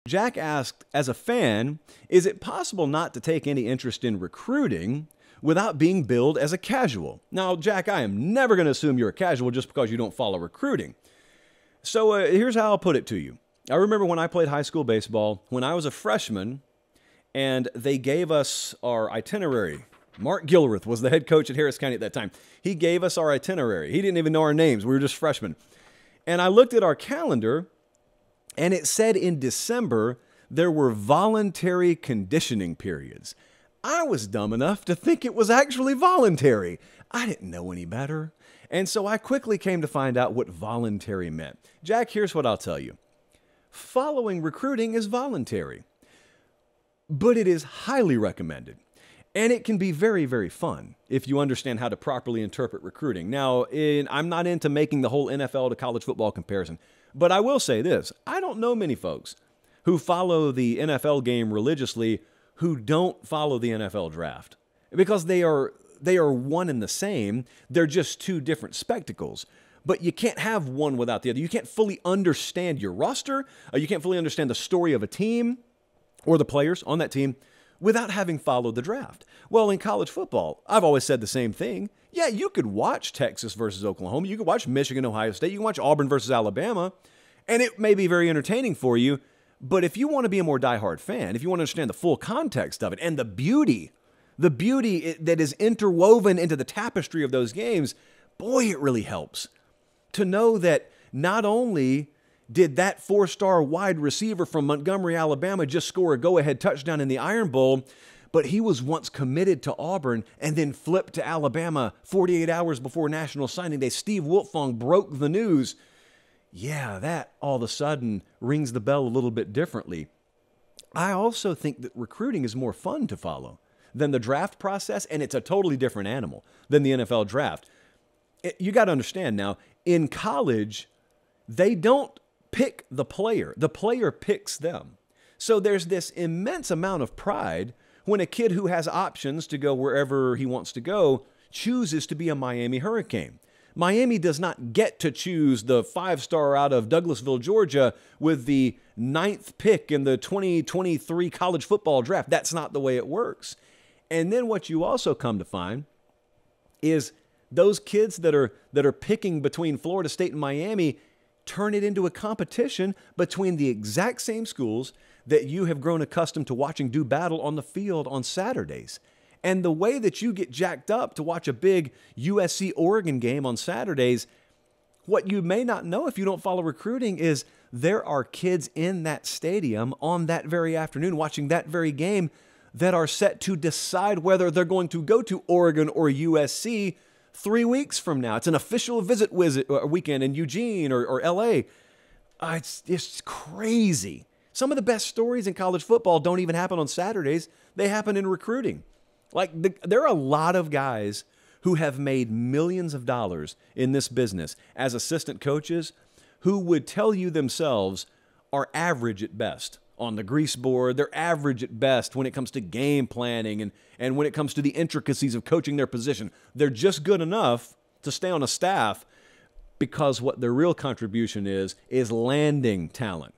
Jack asked, as a fan, is it possible not to take any interest in recruiting without being billed as a casual? Now, Jack, I am never going to assume you're a casual just because you don't follow recruiting. So here's how I'll put it to you. I remember when I played high school baseball, when I was a freshman, and they gave us our itinerary. Mark Gilreath was the head coach at Harris County at that time. He gave us our itinerary. He didn't even know our names. We were just freshmen. And I looked at our calendar, and it said in December there were voluntary conditioning periods. I was dumb enough to think it was actually voluntary. I didn't know any better. And so I quickly came to find out what voluntary meant. Jack, here's what I'll tell you. Following recruiting is voluntary, but it is highly recommended. And it can be very, very fun if you understand how to properly interpret recruiting. Now, I'm not into making the whole NFL to college football comparison, but I will say this. I don't know many folks who follow the NFL game religiously who don't follow the NFL draft because they are one and the same. They're just two different spectacles. But you can't have one without the other. You can't fully understand your roster. You can't fully understand the story of a team or the players on that team without having followed the draft. Well, in college football, I've always said the same thing. Yeah, you could watch Texas versus Oklahoma. You could watch Michigan, Ohio State. You can watch Auburn versus Alabama, and it may be very entertaining for you. But if you want to be a more diehard fan, if you want to understand the full context of it and the beauty that is interwoven into the tapestry of those games, boy, it really helps to know that not only did that four-star wide receiver from Montgomery, Alabama just score a go-ahead touchdown in the Iron Bowl, but he was once committed to Auburn and then flipped to Alabama 48 hours before national signing day. Steve Wiltfong broke the news. Yeah, that all of a sudden rings the bell a little bit differently. I also think that recruiting is more fun to follow than the draft process, and it's a totally different animal than the NFL draft. You got to understand now, in college, they don't pick the player picks them. So there's this immense amount of pride when a kid who has options to go wherever he wants to go chooses to be a Miami Hurricane. Miami does not get to choose the 5-star out of Douglasville, Georgia with the 9th pick in the 2023 college football draft. That's not the way it works. And then what you also come to find is those kids that are picking between Florida State and Miami turn it into a competition between the exact same schools that you have grown accustomed to watching do battle on the field on Saturdays. And the way that you get jacked up to watch a big USC-Oregon game on Saturdays, what you may not know if you don't follow recruiting is there are kids in that stadium on that very afternoon watching that very game that are set to decide whether they're going to go to Oregon or USC 3 weeks from now. It's an official visit weekend in Eugene or LA. It's crazy. Some of the best stories in college football don't even happen on Saturdays. They happen in recruiting. There are a lot of guys who have made millions of dollars in this business as assistant coaches who would tell you themselves are average at best on the grease board. They're average at best when it comes to game planning and when it comes to the intricacies of coaching their position. They're just good enough to stay on a staff because what their real contribution is landing talent.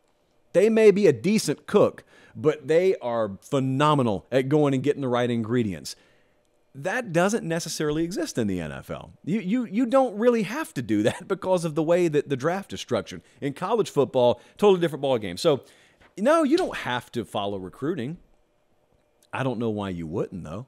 They may be a decent cook, but they are phenomenal at going and getting the right ingredients. That doesn't necessarily exist in the NFL. You don't really have to do that because of the way that the draft is structured. In college football, totally different ballgame. So, no, you don't have to follow recruiting. I don't know why you wouldn't, though.